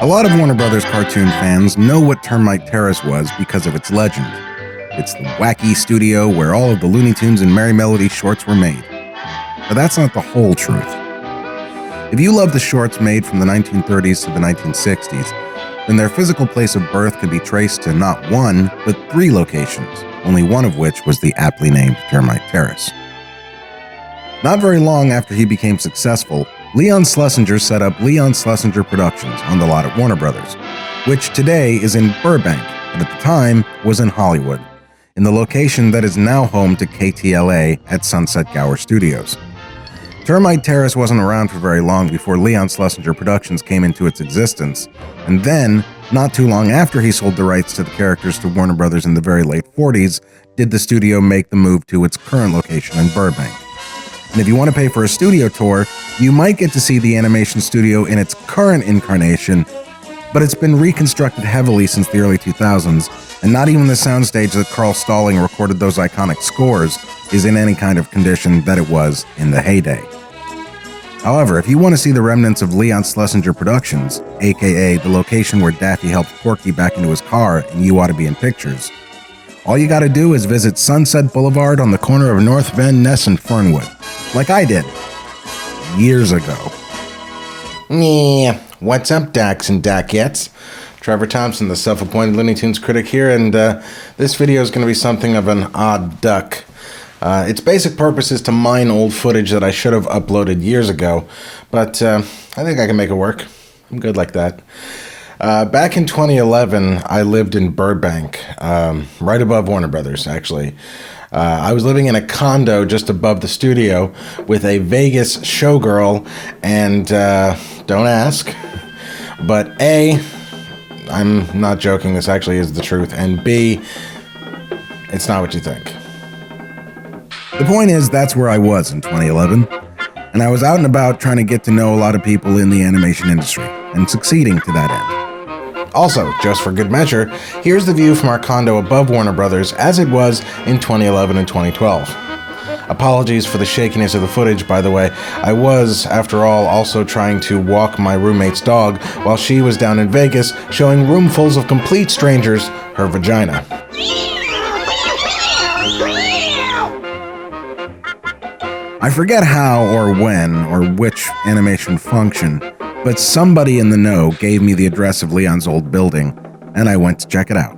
A lot of Warner Brothers cartoon fans know what Termite Terrace was because of its legend. It's the wacky studio where all of the Looney Tunes and Merry Melody shorts were made. But that's not the whole truth. If you love the shorts made from the 1930s to the 1960s, then their physical place of birth could be traced to not one, but 3 locations, only one of which was the aptly named Termite Terrace. Not very long after he became successful, Leon Schlesinger set up Leon Schlesinger Productions on the lot at Warner Brothers, which today is in Burbank, but at the time was in Hollywood, in the location that is now home to KTLA at Sunset Gower Studios. Termite Terrace wasn't around for very long before Leon Schlesinger Productions came into its existence, and then, not too long after he sold the rights to the characters to Warner Brothers in the very late 40s, did the studio make the move to its current location in Burbank. And if you want to pay for a studio tour, you might get to see the animation studio in its current incarnation, but it's been reconstructed heavily since the early 2000s, and not even the soundstage that Carl Stalling recorded those iconic scores is in any kind of condition that it was in the heyday. However, if you want to see the remnants of Leon Schlesinger Productions, aka the location where Daffy helped Porky back into his car and You Ought to Be in Pictures, all you gotta do is visit Sunset Boulevard on the corner of North Van Ness and Fernwood, like I did, years ago. Yeah, what's up, Dax and Dacettes? Trevor Thompson, the self-appointed Looney Tunes critic here, and this video is going to be something of an odd duck. Its basic purpose is to mine old footage that I should have uploaded years ago, but I think I can make it work. I'm good like that. Back in 2011, I lived in Burbank, right above Warner Brothers, actually. I was living in a condo just above the studio with a Vegas showgirl, and don't ask, but A, I'm not joking, this actually is the truth, and B, it's not what you think. The point is, that's where I was in 2011, and I was out and about trying to get to know a lot of people in the animation industry, and succeeding to that end. Also, just for good measure, here's the view from our condo above Warner Brothers as it was in 2011 and 2012. Apologies for the shakiness of the footage, by the way. I was, after all, also trying to walk my roommate's dog while she was down in Vegas showing roomfuls of complete strangers her vagina. I forget how or when or which animation function, but somebody in the know gave me the address of Leon's old building, and I went to check it out.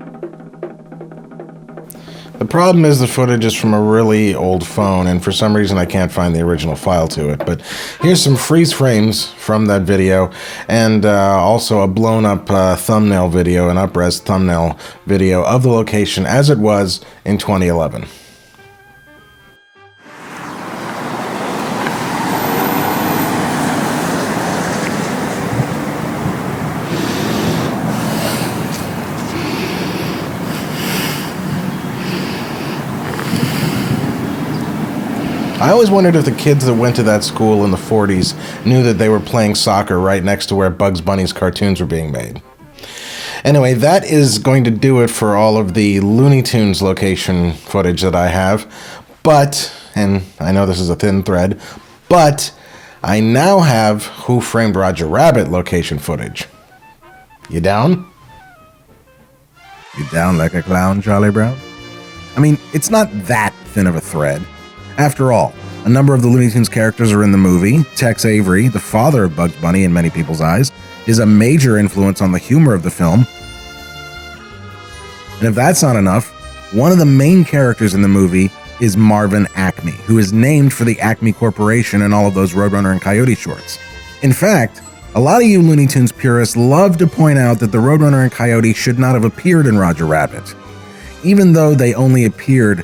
The problem is the footage is from a really old phone, and for some reason I can't find the original file to it, but here's some freeze frames from that video, and also a blown up thumbnail video, an up-res thumbnail video of the location as it was in 2011. I always wondered if the kids that went to that school in the 40s knew that they were playing soccer right next to where Bugs Bunny's cartoons were being made. Anyway, that is going to do it for all of the Looney Tunes location footage that I have. But, and I know this is a thin thread, but I now have Who Framed Roger Rabbit location footage. You down? You down like a clown, Charlie Brown? I mean, it's not that thin of a thread. After all, a number of the Looney Tunes characters are in the movie. Tex Avery, the father of Bugs Bunny in many people's eyes, is a major influence on the humor of the film. And if that's not enough, one of the main characters in the movie is Marvin Acme, who is named for the Acme Corporation and all of those Roadrunner and Coyote shorts. In fact, a lot of you Looney Tunes purists love to point out that the Roadrunner and Coyote should not have appeared in Roger Rabbit, even though they only appeared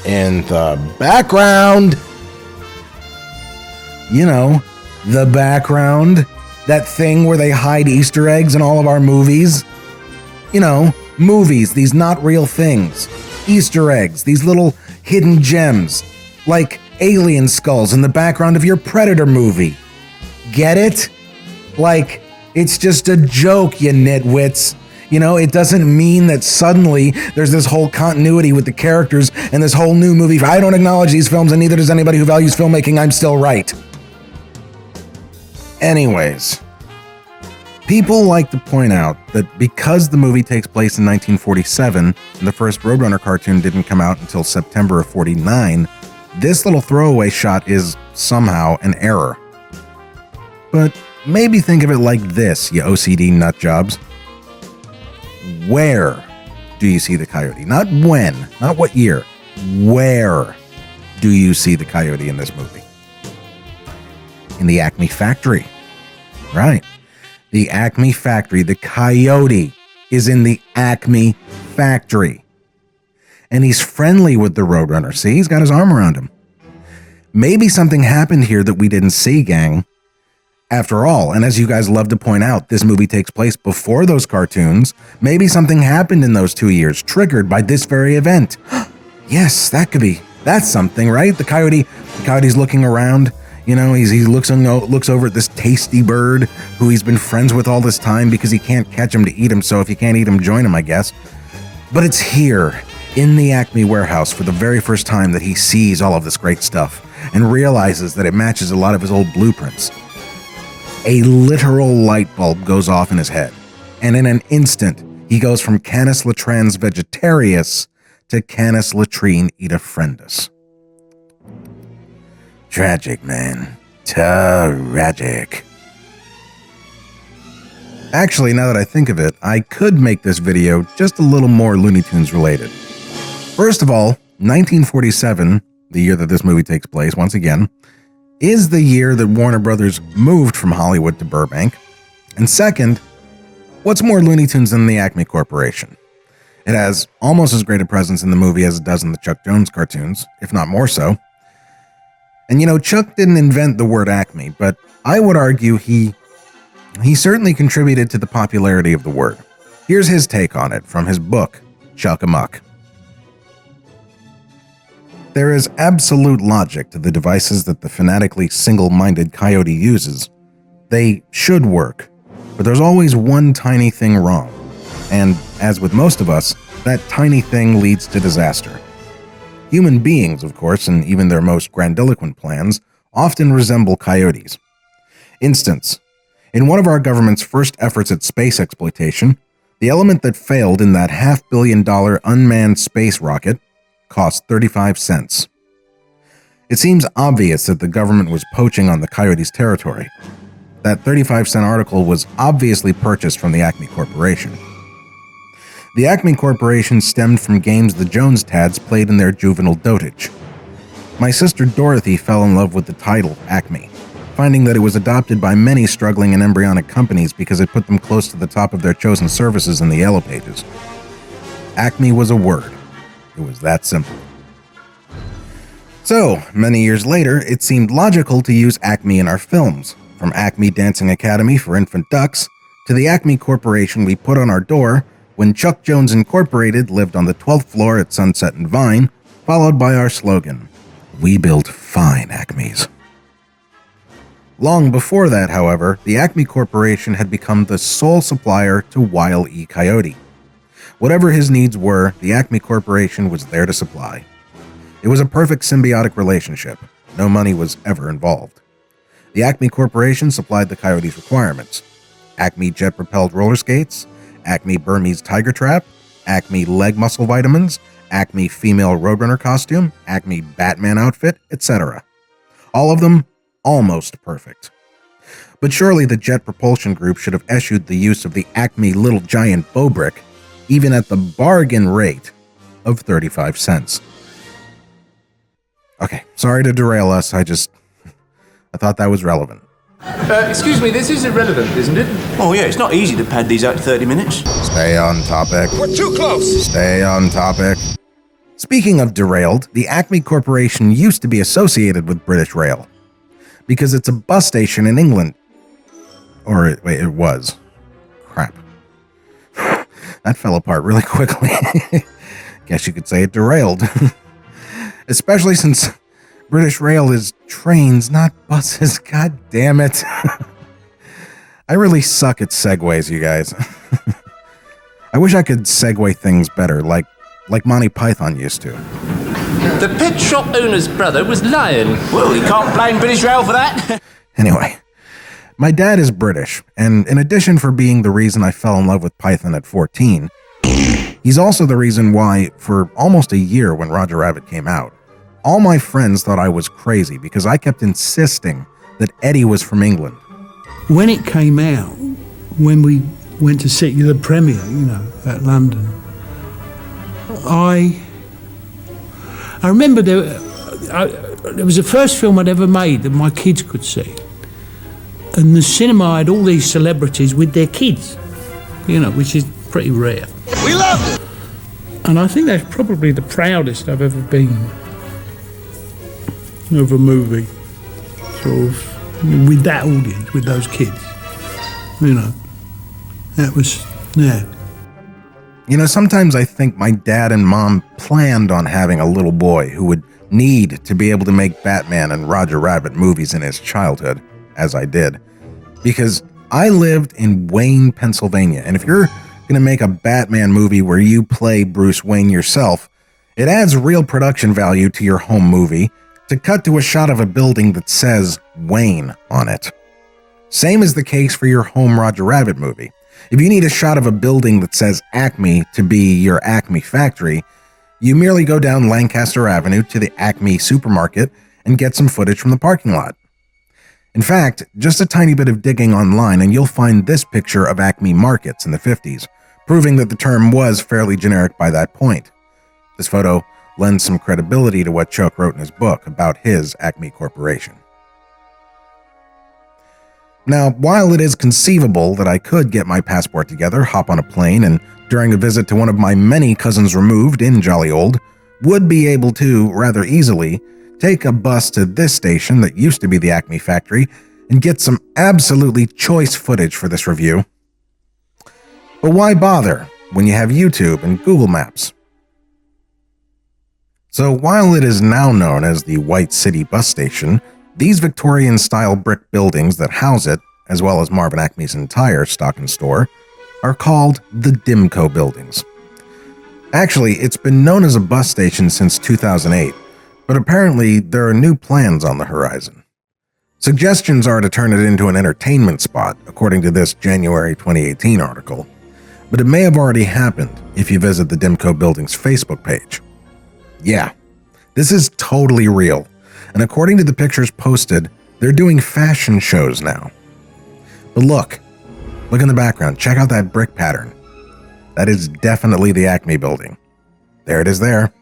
in the background. You know, the background. That thing where they hide Easter eggs in all of our movies. You know, movies, these not real things. Easter eggs, these little hidden gems. Like alien skulls in the background of your Predator movie. Get it? Like, it's just a joke, you nitwits. You know, it doesn't mean that suddenly there's this whole continuity with the characters and this whole new movie. I don't acknowledge these films, and neither does anybody who values filmmaking. I'm still right. Anyways, People like to point out that because the movie takes place in 1947 and the first Roadrunner cartoon didn't come out until September of 49, this little throwaway shot is somehow an error. But maybe think of it like this, you OCD nutjobs. Where do you see the coyote? Not when, not what year. Where do you see the coyote in this movie? In the Acme factory. Right. The Acme factory. The coyote is in the Acme factory. And he's friendly with the Roadrunner. See, he's got his arm around him. Maybe something happened here that we didn't see, gang. After all, and as you guys love to point out, this movie takes place before those cartoons. Maybe something happened in those 2 years, triggered by this very event. Yes, that's something, right? The coyote's looking around. You know, he looks over at this tasty bird who he's been friends with all this time because he can't catch him to eat him. So if you can't eat him, join him, I guess. But it's here in the Acme warehouse for the very first time that he sees all of this great stuff and realizes that it matches a lot of his old blueprints. A literal light bulb goes off in his head. And in an instant, he goes from Canis latrans vegetarius to Canis latrine edifrendus. Tragic, man. Tragic. Actually, now that I think of it, I could make this video just a little more Looney Tunes related. First of all, 1947, the year that this movie takes place, once again, is the year that Warner Brothers moved from Hollywood to Burbank. And second, what's more Looney Tunes than the Acme Corporation? It has almost as great a presence in the movie as it does in the Chuck Jones cartoons, if not more so. And you know, Chuck didn't invent the word Acme, but I would argue he certainly contributed to the popularity of the word. Here's his take on it from his book, Chuck Amuck. There is absolute logic to the devices that the fanatically single-minded coyote uses. They should work, but there's always one tiny thing wrong. And as with most of us, that tiny thing leads to disaster. Human beings, of course, and even their most grandiloquent plans, often resemble coyotes. Instance, in one of our government's first efforts at space exploitation, the element that failed in that $500 million unmanned space rocket cost 35 cents. It seems obvious that the government was poaching on the coyote's territory. That 35-cent article was obviously purchased from the Acme Corporation. The Acme Corporation stemmed from games the Jones-Tads played in their juvenile dotage. My sister Dorothy fell in love with the title Acme, finding that it was adopted by many struggling and embryonic companies because it put them close to the top of their chosen services in the Yellow Pages. Acme was a word. It was that simple. So, many years later, it seemed logical to use Acme in our films, from Acme Dancing Academy for infant ducks to the Acme Corporation we put on our door when Chuck Jones Incorporated lived on the 12th floor at Sunset and Vine, followed by our slogan, "We build fine Acmes." Long before that, however, the Acme Corporation had become the sole supplier to Wile E. Coyote. Whatever his needs were, the Acme Corporation was there to supply. It was a perfect symbiotic relationship. No money was ever involved. The Acme Corporation supplied the Coyote's requirements. Acme jet-propelled roller skates, Acme Burmese tiger trap, Acme leg muscle vitamins, Acme female Roadrunner costume, Acme Batman outfit, etc. All of them almost perfect. But surely the Jet Propulsion Group should have eschewed the use of the Acme Little Giant bow brick, even at the bargain rate of 35 cents. Okay, sorry to derail us, I thought that was relevant. Excuse me, this is irrelevant, isn't it? Oh yeah, it's not easy to pad these out 30 minutes. Stay on topic. We're too close! Stay on topic. Speaking of derailed, the Acme Corporation used to be associated with British Rail, because it's a bus station in England. It was. Crap. That fell apart really quickly. Guess you could say it derailed. Especially since British Rail is trains, not buses. God damn it. I really suck at segues, you guys. I wish I could segue things better, like Monty Python used to. The pet shop owner's brother was lying. Well, you can't blame British Rail for that. Anyway, My dad is British, and in addition for being the reason I fell in love with Python at 14, he's also the reason why, for almost a year when Roger Rabbit came out, all my friends thought I was crazy because I kept insisting that Eddie was from England. When it came out, when we went to see the premiere, at London, I remember it was the first film I'd ever made that my kids could see. And the cinema had all these celebrities with their kids, which is pretty rare. We loved it! And I think that's probably the proudest I've ever been of a movie, sort of, with that audience, with those kids. That was, yeah. Sometimes I think my dad and mom planned on having a little boy who would need to be able to make Batman and Roger Rabbit movies in his childhood, as I did. Because I lived in Wayne, Pennsylvania, and if you're going to make a Batman movie where you play Bruce Wayne yourself, it adds real production value to your home movie to cut to a shot of a building that says Wayne on it. Same is the case for your home Roger Rabbit movie. If you need a shot of a building that says Acme to be your Acme factory, you merely go down Lancaster Avenue to the Acme supermarket and get some footage from the parking lot. In fact, just a tiny bit of digging online and you'll find this picture of Acme markets in the 50s, proving that the term was fairly generic by that point. This photo lends some credibility to what Chuck wrote in his book about his Acme Corporation. Now, while it is conceivable that I could get my passport together, hop on a plane, and during a visit to one of my many cousins removed in Jolly Old, would be able to, rather easily, take a bus to this station that used to be the Acme factory and get some absolutely choice footage for this review. But why bother when you have YouTube and Google Maps? So while it is now known as the White City Bus Station, these Victorian-style brick buildings that house it, as well as Marvin Acme's entire stock and store, are called the Dimco Buildings. Actually, it's been known as a bus station since 2008, but apparently there are new plans on the horizon. Suggestions are to turn it into an entertainment spot, according to this January 2018 article, but it may have already happened if you visit the Dimco Building's Facebook page. Yeah, this is totally real, and according to the pictures posted, they're doing fashion shows now. But look in the background, check out that brick pattern. That is definitely the Acme building. There it is there.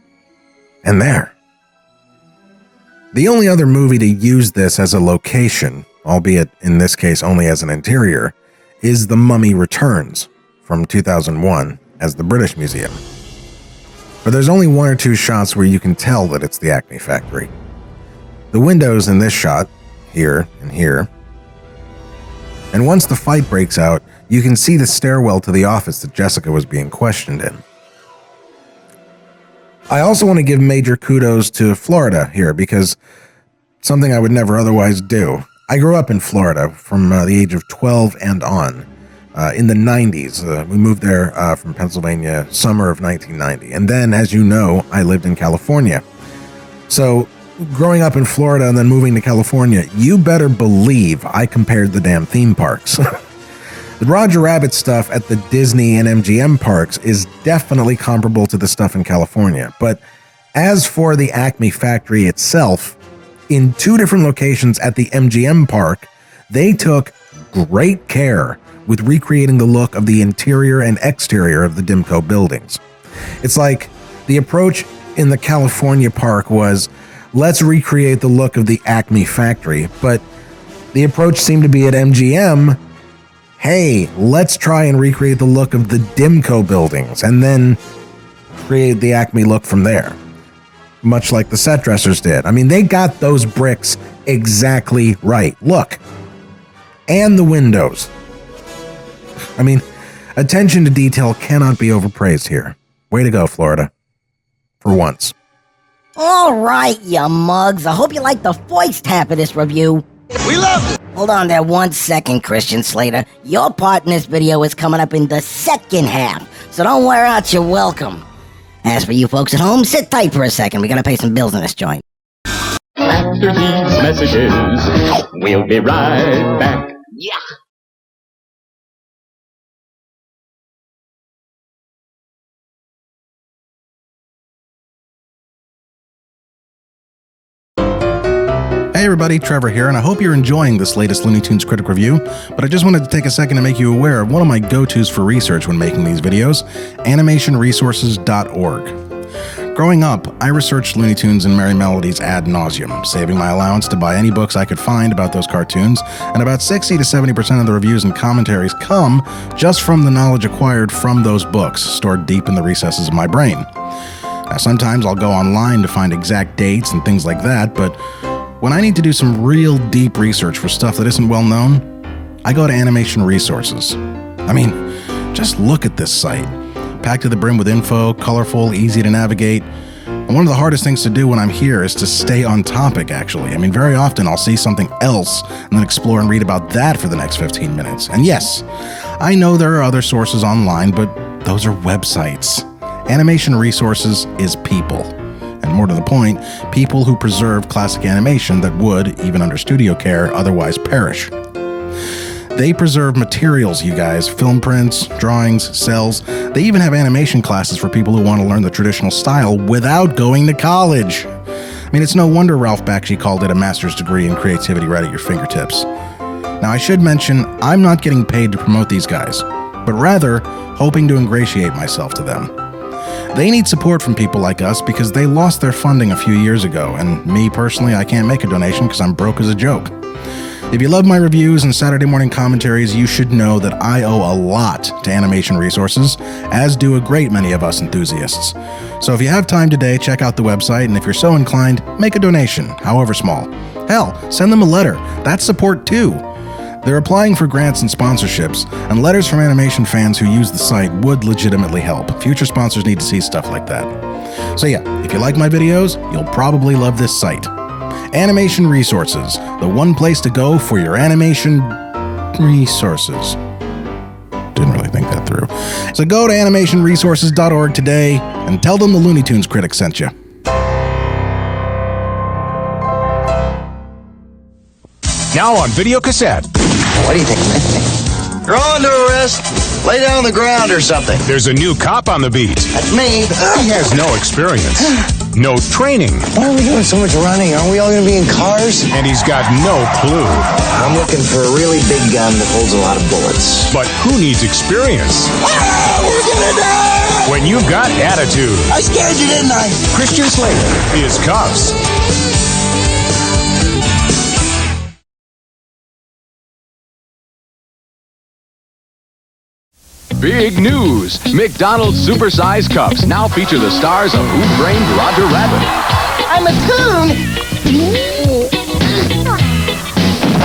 And there. The only other movie to use this as a location, albeit in this case only as an interior, is The Mummy Returns from 2001 as the British Museum. But there's only one or two shots where you can tell that it's the Acme factory. The windows in this shot, here and here. And once the fight breaks out, you can see the stairwell to the office that Jessica was being questioned in. I also want to give major kudos to Florida here because something I would never otherwise do. I grew up in Florida from the age of 12 and on. In the 90s, we moved there from Pennsylvania, summer of 1990. And then, as you know, I lived in California. So, growing up in Florida and then moving to California, you better believe I compared the damn theme parks. The Roger Rabbit stuff at the Disney and MGM parks is definitely comparable to the stuff in California. But as for the Acme factory itself, in two different locations at the MGM park, they took great care with recreating the look of the interior and exterior of the Dimco buildings. It's like the approach in the California park was, let's recreate the look of the Acme factory, but the approach seemed to be at MGM, hey, let's try and recreate the look of the Dimco buildings and then create the Acme look from there. Much like the set dressers did. I mean, they got those bricks exactly right. Look. And the windows. I mean, attention to detail cannot be overpraised here. Way to go, Florida. For once. All right, you mugs. I hope you like the voice tap of this review. We love it! Hold on there 1 second, Christian Slater. Your part in this video is coming up in the second half, so don't wear out your welcome. As for you folks at home, sit tight for a second. We gotta pay some bills in this joint. After these messages, we'll be right back. Yuck! Hey everybody, Trevor here, and I hope you're enjoying this latest Looney Tunes Critic Review, but I just wanted to take a second to make you aware of one of my go-tos for research when making these videos, animationresources.org. Growing up, I researched Looney Tunes and Merry Melodies ad nauseum, saving my allowance to buy any books I could find about those cartoons, and about 60 to 70% of the reviews and commentaries come just from the knowledge acquired from those books, stored deep in the recesses of my brain. Now, sometimes I'll go online to find exact dates and things like that, but when I need to do some real deep research for stuff that isn't well known, I go to Animation Resources. I mean, just look at this site. Packed to the brim with info, colorful, easy to navigate. And one of the hardest things to do when I'm here is to stay on topic, actually. I mean, very often I'll see something else and then explore and read about that for the next 15 minutes. And yes, I know there are other sources online, but those are websites. Animation Resources is people. And more to the point, people who preserve classic animation that would, even under studio care, otherwise perish. They preserve materials, you guys, film prints, drawings, cells. They even have animation classes for people who want to learn the traditional style without going to college. I mean, it's no wonder Ralph Bakshi called it a master's degree in creativity right at your fingertips. Now, I should mention, I'm not getting paid to promote these guys, but rather hoping to ingratiate myself to them. They need support from people like us because they lost their funding a few years ago, and me personally, I can't make a donation because I'm broke as a joke. If you love my reviews and Saturday morning commentaries, you should know that I owe a lot to Animation Resources, as do a great many of us enthusiasts. So if you have time today, check out the website, and if you're so inclined, make a donation, however small. Hell, send them a letter. That's support too. They're applying for grants and sponsorships, and letters from animation fans who use the site would legitimately help. Future sponsors need to see stuff like that. So yeah, if you like my videos, you'll probably love this site. Animation Resources, the one place to go for your animation resources. Didn't really think that through. So go to animationresources.org today and tell them the Looney Tunes critic sent you. Now on video cassette. What do you think, man? You're under arrest. Lay down on the ground or something. There's a new cop on the beat. That's me. He has no experience, no training, Why are we doing so much running? Aren't we all going to be in cars? and he's got no clue. I'm looking for a really big gun that holds a lot of bullets. But who needs experience We're gonna die! when you've got attitude? I scared you, didn't I? Christian Slater is Cuffs. Big news! McDonald's Supersize Cups now feature the stars of Who Framed Roger Rabbit. I'm a coon!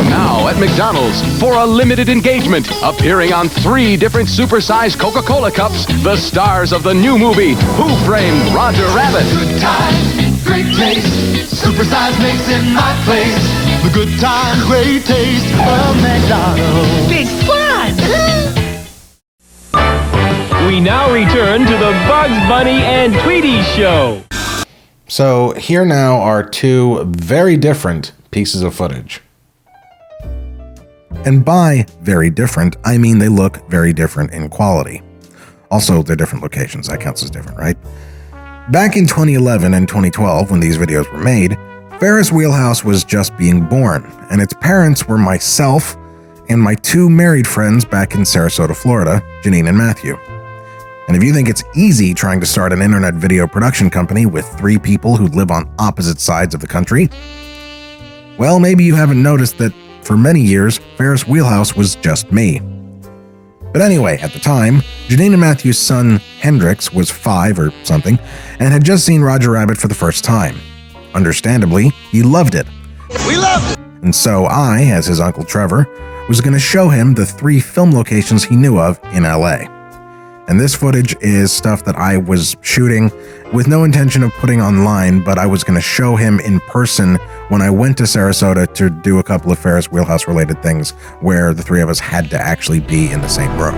Now at McDonald's, for a limited engagement, appearing on 3 different supersized Coca-Cola cups, the stars of the new movie, Who Framed Roger Rabbit. Good times, great taste, supersize makes in my place. The good times, great taste of McDonald's. Big fun! We now return to the Bugs Bunny and Tweety Show. So here now are 2 very different pieces of footage. And by very different, I mean they look very different in quality. Also, they're different locations. That counts as different, right? Back in 2011 and 2012, when these videos were made, Ferris Wheelhouse was just being born, and its parents were myself and my 2 married friends back in Sarasota, Florida, Janine and Matthew. And if you think it's easy trying to start an internet video production company with 3 people who live on opposite sides of the country, well, maybe you haven't noticed that for many years, Ferris Wheelhouse was just me. But anyway, at the time, Janine and Matthew's son, Hendrix, was 5 or something, and had just seen Roger Rabbit for the first time. Understandably, he loved it. We loved it. And so I, as his Uncle Trevor, was going to show him the 3 film locations he knew of in LA. And this footage is stuff that I was shooting with no intention of putting online, but I was going to show him in person when I went to Sarasota to do a couple of Ferris Wheelhouse related things where the 3 of us had to actually be in the same room.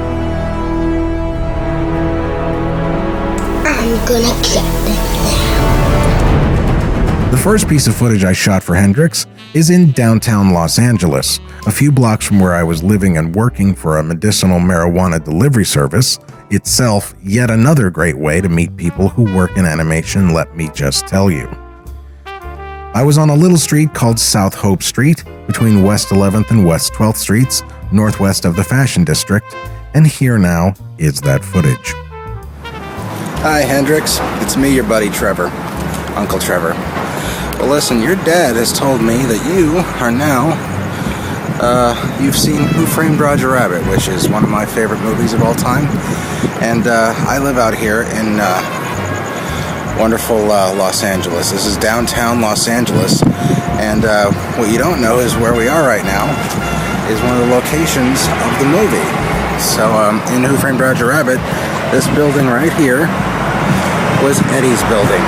I'm gonna get them now. The The first piece of footage I shot for Hendrix is in downtown Los Angeles, a few blocks from where I was living and working for a medicinal marijuana delivery service, itself yet another great way to meet people who work in animation, let me just tell you. I was on a little street called South Hope Street, between West 11th and West 12th Streets, northwest of the Fashion District, and here now is that footage. Hi, Hendrix. It's me, your buddy Trevor. Uncle Trevor. Well, listen, your dad has told me that you are now, you've seen Who Framed Roger Rabbit, which is one of my favorite movies of all time. And I live out here in wonderful Los Angeles. This is downtown Los Angeles. And what you don't know is where we are right now is one of the locations of the movie. So in Who Framed Roger Rabbit, this building right here was Eddie's building.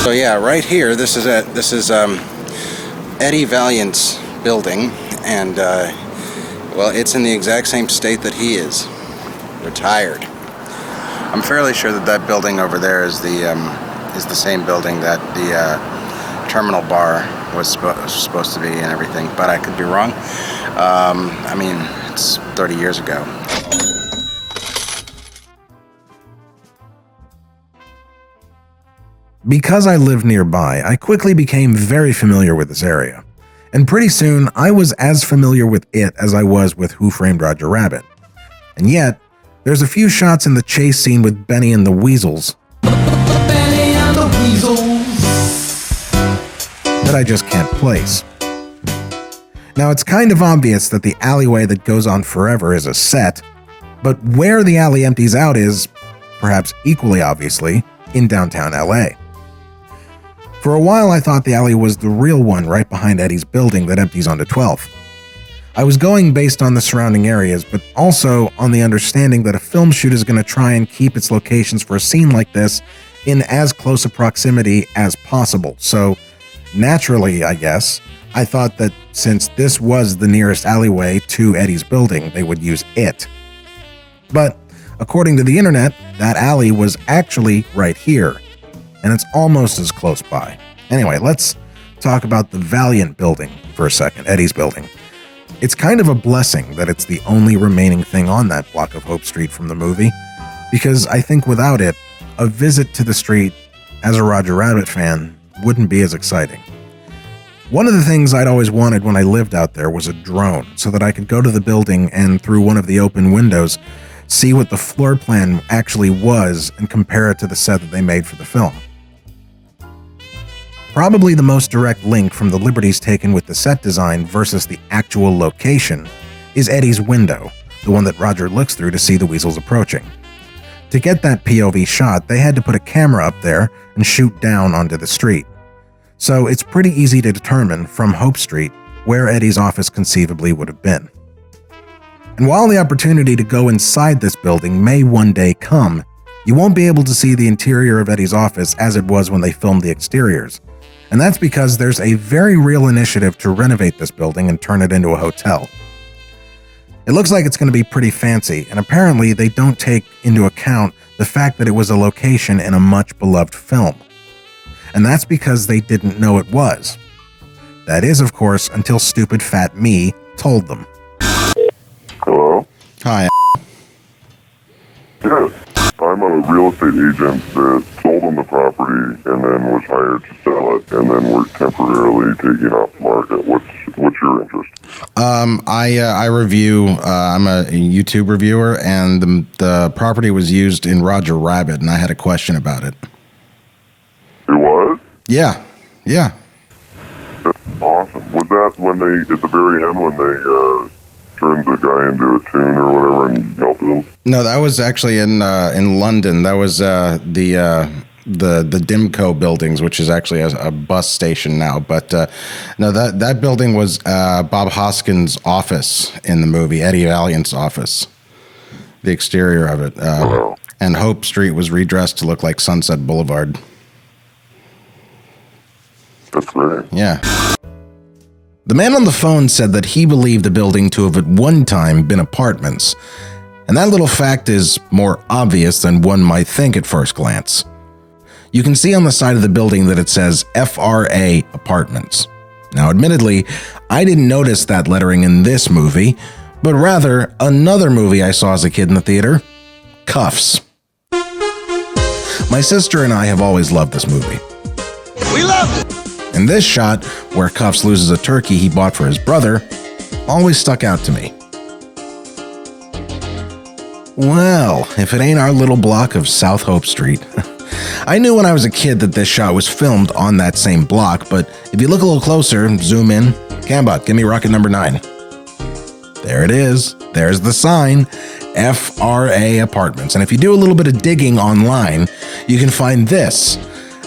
So yeah, right here, this is Eddie Valiant's building, and well, it's in the exact same state that he is, retired. I'm fairly sure that that building over there is the same building that the Terminal Bar was supposed to be and everything, but I could be wrong. I mean, it's 30 years ago. Because I lived nearby, I quickly became very familiar with this area. And pretty soon, I was as familiar with it as I was with Who Framed Roger Rabbit. And yet, there's a few shots in the chase scene with Benny and the Weasels Benny and the Weasels that I just can't place. Now, it's kind of obvious that the alleyway that goes on forever is a set, but where the alley empties out is, perhaps equally obviously, in downtown LA. For a while, I thought the alley was the real one right behind Eddie's building that empties onto 12th. I was going based on the surrounding areas, but also on the understanding that a film shoot is going to try and keep its locations for a scene like this in as close a proximity as possible. So, naturally, I guess, I thought that since this was the nearest alleyway to Eddie's building, they would use it. But, according to the internet, that alley was actually right here, and it's almost as close by. Anyway, let's talk about the Valiant building for a second, Eddie's building. It's kind of a blessing that it's the only remaining thing on that block of Hope Street from the movie, because I think without it, a visit to the street as a Roger Rabbit fan wouldn't be as exciting. One of the things I'd always wanted when I lived out there was a drone, so that I could go to the building and through one of the open windows see what the floor plan actually was and compare it to the set that they made for the film. Probably the most direct link from the liberties taken with the set design versus the actual location is Eddie's window, the one that Roger looks through to see the weasels approaching. To get that POV shot, they had to put a camera up there and shoot down onto the street. So it's pretty easy to determine from Hope Street where Eddie's office conceivably would have been. And while the opportunity to go inside this building may one day come, you won't be able to see the interior of Eddie's office as it was when they filmed the exteriors. And that's because there's a very real initiative to renovate this building and turn it into a hotel. It looks like it's going to be pretty fancy, and apparently they don't take into account the fact that it was a location in a much beloved film. And that's because they didn't know it was. That is, of course, until stupid fat me told them. Hello? Hi. Yes, I'm a real estate agent that sold on the property and then was hired to sell it, and then we're temporarily taking off the market. What's your interest? I review. I'm a YouTube reviewer, and the property was used in Roger Rabbit, and I had a question about it. It was? Yeah. That's awesome. Was that when they, at the very end, when they turned the guy into a tune or whatever and helped him? No, that was actually in London. That was the Dimco buildings, which is actually a bus station now. But no, that building was Bob Hoskins' office in the movie, Eddie Valiant's office. The exterior of it. Wow. And Hope Street was redressed to look like Sunset Boulevard. That's great. Yeah. The man on the phone said that he believed the building to have at one time been apartments, and that little fact is more obvious than one might think at first glance. You can see on the side of the building that it says FRA Apartments. Now, admittedly, I didn't notice that lettering in this movie, but rather another movie I saw as a kid in the theater, Cuffs. My sister and I have always loved this movie. We loved it! And this shot, where Cuffs loses a turkey he bought for his brother, always stuck out to me. Well, if it ain't our little block of South Hope Street. I knew when I was a kid that this shot was filmed on that same block, but if you look a little closer, zoom in, Cambot, give me rocket number 9. There it is. There's the sign, FRA Apartments. And if you do a little bit of digging online, you can find this,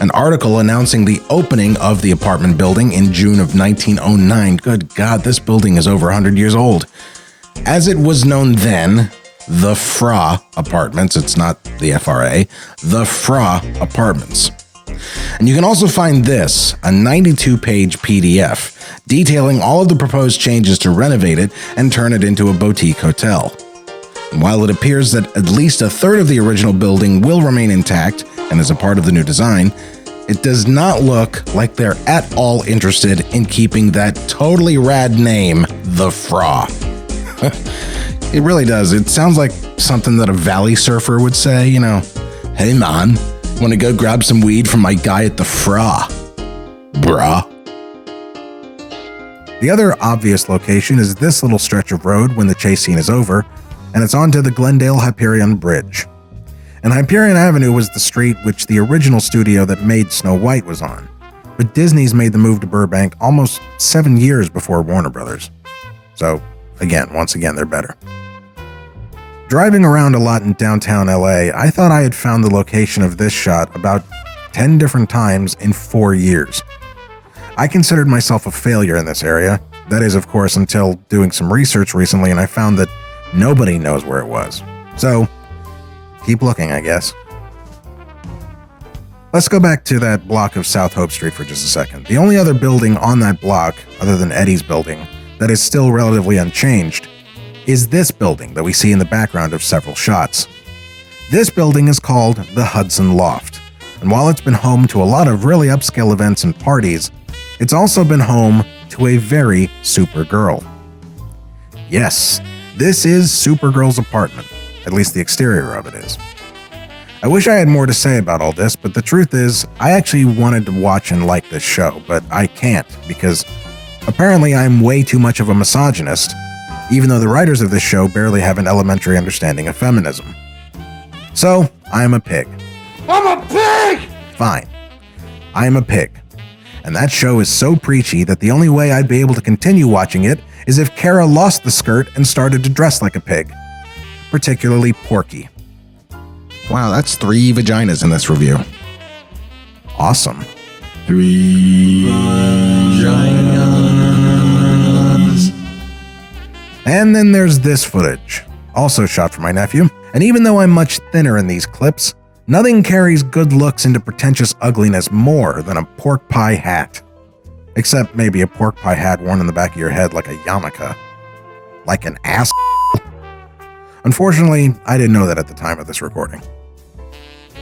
an article announcing the opening of the apartment building in June of 1909. Good God, this building is over 100 years old. As it was known then, the FRA Apartments, it's not the FRA, the FRA Apartments. And you can also find this, a 92-page PDF, detailing all of the proposed changes to renovate it and turn it into a boutique hotel. And while it appears that at least a third of the original building will remain intact and is a part of the new design, it does not look like they're at all interested in keeping that totally rad name, the FRA. It really does. It sounds like something that a valley surfer would say, you know, "Hey man, want to go grab some weed from my guy at the FRA, bruh." The other obvious location is this little stretch of road when the chase scene is over, and it's onto the Glendale-Hyperion Bridge. And Hyperion Avenue was the street which the original studio that made Snow White was on, but Disney's made the move to Burbank almost 7 years before Warner Brothers. So, once again, they're better. Driving around a lot in downtown LA, I thought I had found the location of this shot about 10 different times in 4 years. I considered myself a failure in this area. That is, of course, until doing some research recently and I found that nobody knows where it was. So, keep looking, I guess. Let's go back to that block of South Hope Street for just a second. The only other building on that block, other than Eddie's building, that is still relatively unchanged, is this building that we see in the background of several shots. This building is called the Hudson Loft, and while it's been home to a lot of really upscale events and parties, it's also been home to a very Supergirl. Yes, this is Supergirl's apartment, at least the exterior of it is. I wish I had more to say about all this, but the truth is, I actually wanted to watch and like this show, but I can't, because apparently I'm way too much of a misogynist, even though the writers of this show barely have an elementary understanding of feminism. So, I'm a pig. I'm a pig! Fine. I'm a pig. And that show is so preachy that the only way I'd be able to continue watching it is if Kara lost the skirt and started to dress like a pig. Particularly Porky. Wow, that's 3 vaginas in this review. Awesome. 3 vaginas. And then there's this footage, also shot for my nephew. And even though I'm much thinner in these clips, nothing carries good looks into pretentious ugliness more than a pork pie hat. Except maybe a pork pie hat worn in the back of your head like a yarmulke. Like an ass. Unfortunately, I didn't know that at the time of this recording.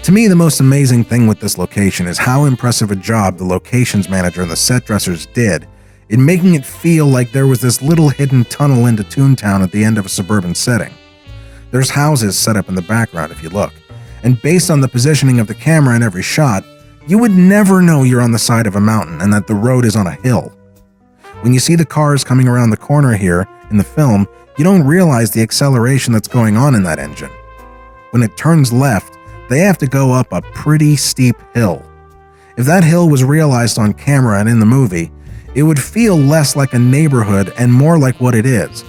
To me, the most amazing thing with this location is how impressive a job the locations manager and the set dressers did in making it feel like there was this little hidden tunnel into Toontown at the end of a suburban setting. There's houses set up in the background if you look, and based on the positioning of the camera in every shot, you would never know you're on the side of a mountain and that the road is on a hill. When you see the cars coming around the corner here in the film, you don't realize the acceleration that's going on in that engine. When it turns left, they have to go up a pretty steep hill. If that hill was realized on camera and in the movie, it would feel less like a neighborhood and more like what it is,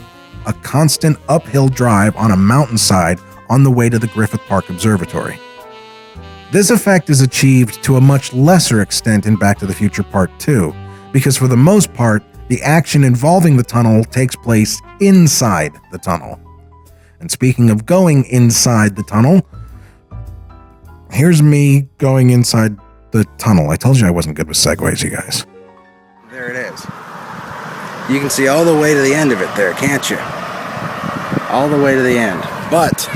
a constant uphill drive on a mountainside on the way to the Griffith Park Observatory. This effect is achieved to a much lesser extent in Back to the Future Part 2, because for the most part, the action involving the tunnel takes place inside the tunnel. And speaking of going inside the tunnel, here's me going inside the tunnel. I told you I wasn't good with segues, you guys. There it is. You can see all the way to the end of it there, can't you? All the way to the end. But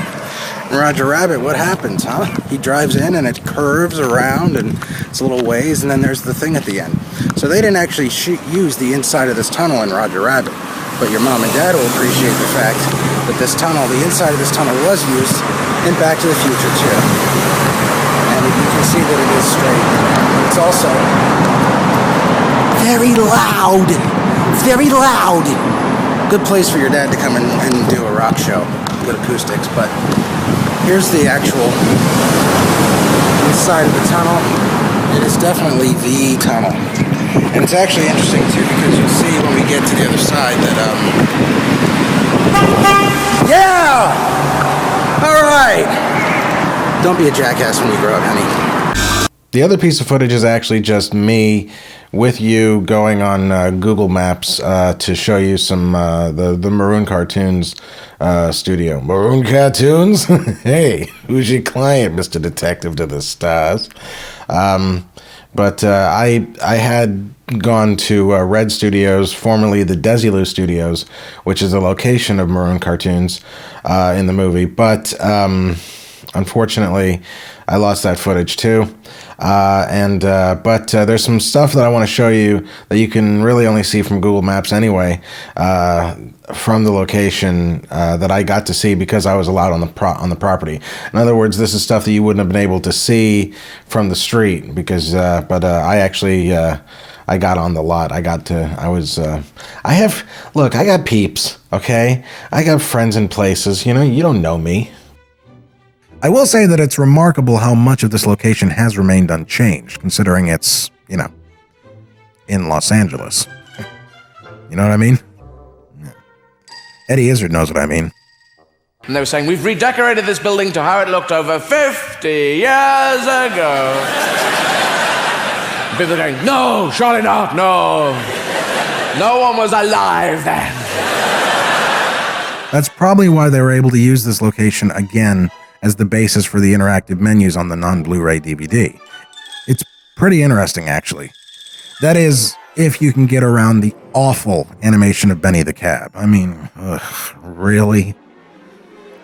in Roger Rabbit, what happens, huh? He drives in and it curves around and it's a little ways, and then there's the thing at the end. So they didn't actually use the inside of this tunnel in Roger Rabbit. But your mom and dad will appreciate the fact that this tunnel, the inside of this tunnel was used in Back to the Future too. And you can see that it is straight. It's also very loud. Very loud. Good place for your dad to come in and do a rock show. Good acoustics, but here's the actual inside of the tunnel. It is definitely the tunnel. And it's actually interesting too, because you'll see when we get to the other side that, yeah! Alright! Don't be a jackass when you grow up, honey. The other piece of footage is actually just me with you going on Google Maps to show you some the Maroon Cartoons studio. Maroon Cartoons? Hey, who's your client, Mr. Detective to the Stars? But I had gone to Red Studios, formerly the Desilu Studios, which is a location of Maroon Cartoons in the movie. But unfortunately, I lost that footage too. But there's some stuff that I want to show you that you can really only see from Google Maps anyway, from the location that I got to see because I was allowed on the property. In other words, this is stuff that you wouldn't have been able to see from the street because, I actually, I got on the lot. I got peeps, okay? I got friends in places, you don't know me. I will say that it's remarkable how much of this location has remained unchanged, considering it's, in Los Angeles. You know what I mean? Eddie Izzard knows what I mean. And they were saying, we've redecorated this building to how it looked over 50 years ago. People are going, no, surely not, no. No one was alive then. That's probably why they were able to use this location again as the basis for the interactive menus on the non-Blu-ray DVD. It's pretty interesting, actually. That is, if you can get around the awful animation of Benny the Cab. I mean, really?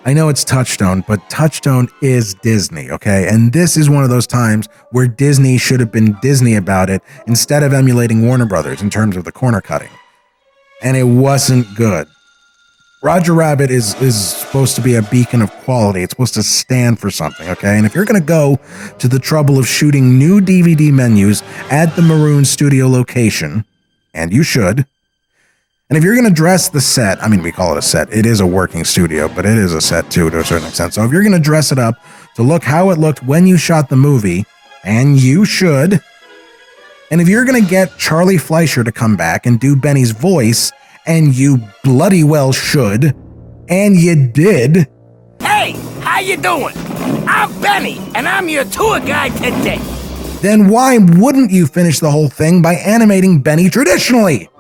I know it's Touchstone, but Touchstone is Disney, okay? And this is one of those times where Disney should have been Disney about it instead of emulating Warner Brothers in terms of the corner cutting. And it wasn't good. Roger Rabbit is supposed to be a beacon of quality. It's supposed to stand for something, okay? And if you're going to go to the trouble of shooting new DVD menus at the Maroon Studio location, and you should, and if you're going to dress the set, I mean, we call it a set. It is a working studio, but it is a set too, to a certain extent. So if you're going to dress it up to look how it looked when you shot the movie, and you should, and if you're going to get Charlie Fleischer to come back and do Benny's voice, and you bloody well should, and you did. Hey, how you doing? I'm Benny, and I'm your tour guide today. Then why wouldn't you finish the whole thing by animating Benny traditionally?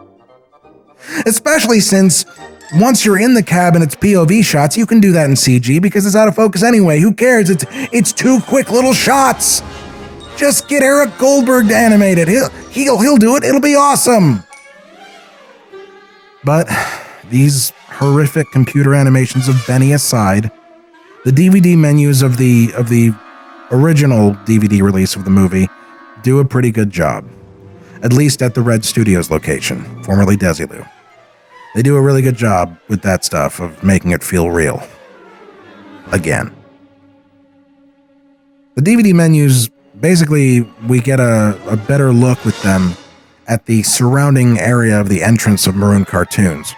Especially since once you're in the cab and it's POV shots, you can do that in CG because it's out of focus anyway. Who cares? It's two quick little shots. Just get Eric Goldberg to animate it. He'll do it. It'll be awesome. But these horrific computer animations of Benny aside, the DVD menus of the original DVD release of the movie do a pretty good job. At least at the Red Studios location, formerly Desilu. They do a really good job with that stuff of making it feel real. Again. The DVD menus, basically, we get a better look with them at the surrounding area of the entrance of Maroon Cartoons.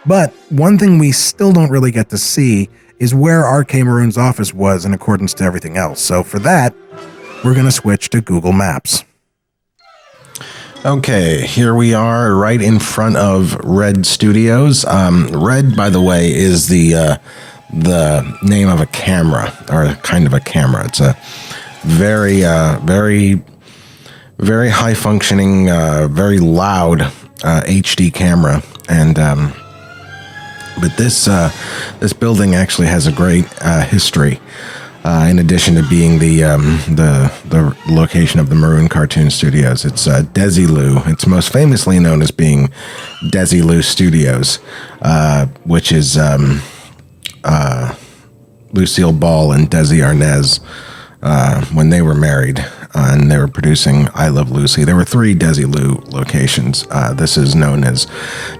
But one thing we still don't really get to see is where RK Maroon's office was in accordance to everything else. So for that, we're going to switch to Google Maps. Okay, here we are right in front of Red Studios. Red, by the way, is the name of a camera, or kind of a camera. It's a very high-functioning, very loud HD camera, and but this building actually has a great history. In addition to being the location of the Maroon Cartoon Studios, it's Desilu. It's most famously known as being Desilu Studios, which is Lucille Ball and Desi Arnaz when they were married and they were producing I Love Lucy. There were 3 Desilu locations. This is known as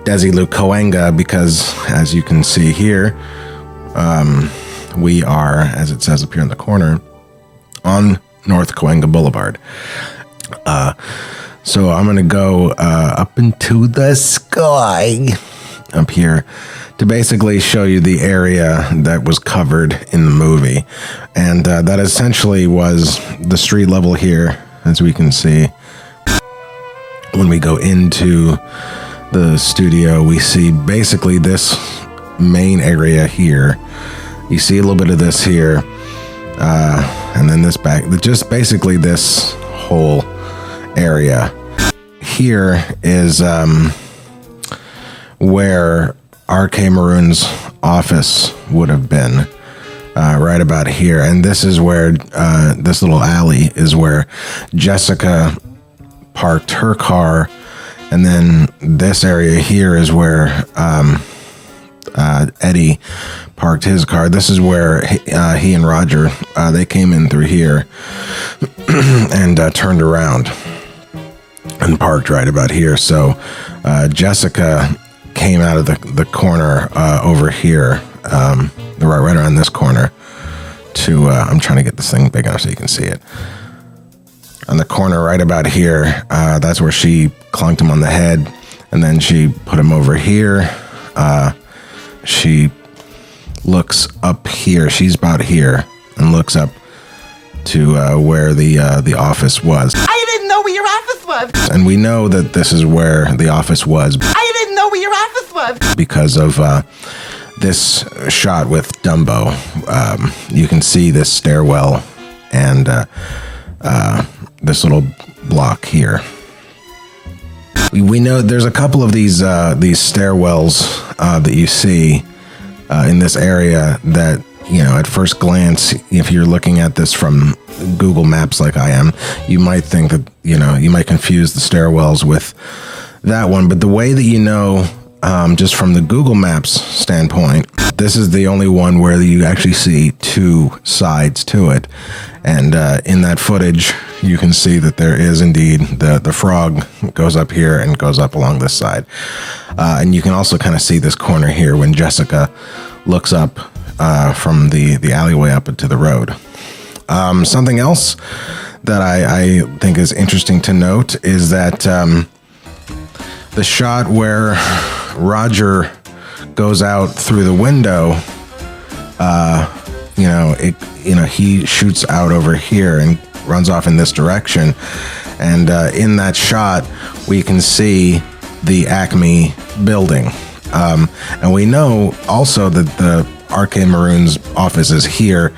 Desilu Cahuenga because, as you can see here, we are, as it says up here in the corner, on North Cahuenga Boulevard. So I'm going to go up into the sky up here to basically show you the area that was covered in the movie. And that essentially was the street level here, as we can see. When we go into the studio, we see basically this main area here. You see a little bit of this here, and then this back, just basically this whole area. Here is where R.K. Maroon's office would have been, right about here. And this is where, this little alley is where Jessica parked her car. And then this area here is where Eddie parked his car. This is where he and Roger, they came in through here and turned around and parked right about here. So Jessica came out of the corner over here, right around this corner to, I'm trying to get this thing big enough so you can see it. On the corner right about here, that's where she clunked him on the head, and then she put him over here. She looks up here. She's about here and looks up to where the office was. I didn't know where your office was. And we know that this is where the office was. I didn't know where your office was. Because of this shot with Dumbo. You can see this stairwell and this little block here. We know there's a couple of these stairwells that you see in this area that, you know, at first glance, if you're looking at this from Google Maps like I am, you might think that, you know, you might confuse the stairwells with that one. But the way that you know, just from the Google Maps standpoint, this is the only one where you actually see 2 sides to it. And in that footage, you can see that there is indeed the frog goes up here and goes up along this side. And you can also kind of see this corner here when Jessica looks up from the alleyway up into the road. Something else that I think is interesting to note is that the shot where Roger goes out through the window, he shoots out over here and runs off in this direction. And in that shot, we can see the Acme building. And we know also that the R.K. Maroon's office is here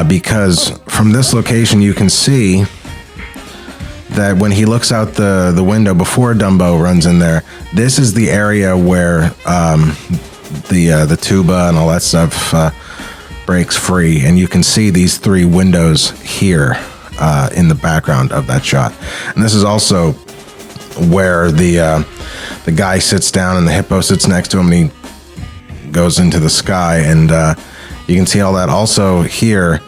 because from this location, you can see that when he looks out the window before Dumbo runs in there, this is the area where the tuba and all that stuff breaks free. And you can see these 3 windows here in the background of that shot. And this is also where the guy sits down and the hippo sits next to him and he goes into the sky. And you can see all that also here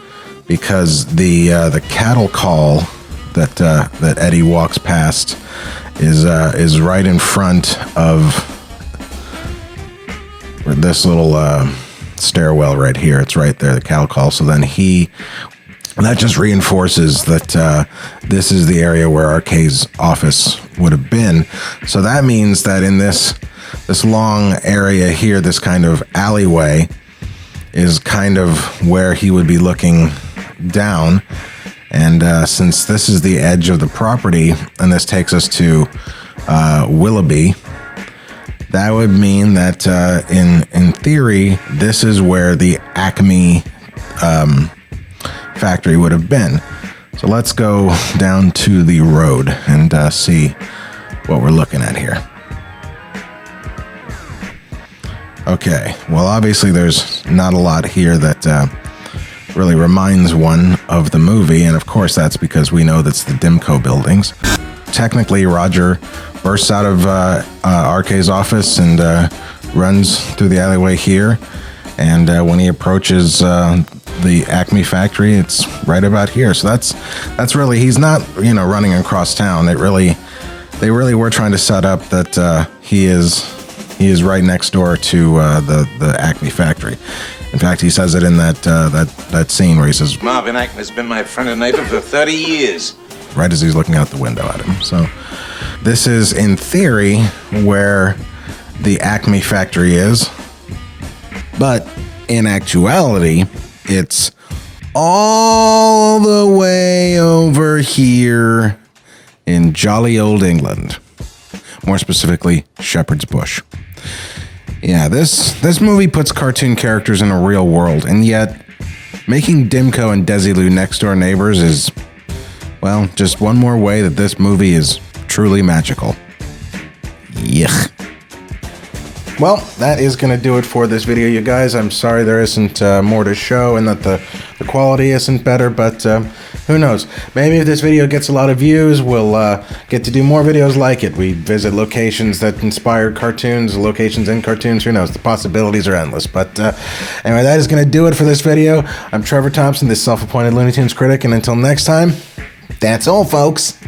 because the cattle call that Eddie walks past is right in front of this little stairwell right here. It's right there, the cattle call. So then that just reinforces that this is the area where RK's office would have been. So that means that in this long area here, this kind of alleyway is kind of where he would be looking down. And since this is the edge of the property, and this takes us to Willoughby, that would mean that in theory, this is where the Acme factory would have been. So let's go down to the road and see what we're looking at here. Okay, well, obviously there's not a lot here that really reminds one of the movie, and of course that's because we know that's the Dimco buildings. Technically, Roger bursts out of RK's office and runs through the alleyway here, and when he approaches the Acme factory, it's right about here. So that's really, he's not, running across town. They really were trying to set up that he is right next door to the Acme factory. In fact, he says it in that scene where he says, Marvin Acme's been my friend and neighbor for 30 years. Right as he's looking out the window at him. So this is, in theory, where the Acme factory is. But in actuality, it's all the way over here in jolly old England. More specifically, Shepherd's Bush. Yeah, this movie puts cartoon characters in a real world, and yet making Dimco and Desilu next door neighbors is, well, just one more way that this movie is truly magical. Yuck. Well, that is going to do it for this video, you guys. I'm sorry there isn't more to show and that the quality isn't better, but who knows? Maybe if this video gets a lot of views, we'll get to do more videos like it. We visit locations that inspired cartoons, locations in cartoons. Who knows? The possibilities are endless. But anyway, that is going to do it for this video. I'm Trevor Thompson, the self-appointed Looney Tunes critic, and until next time, that's all, folks.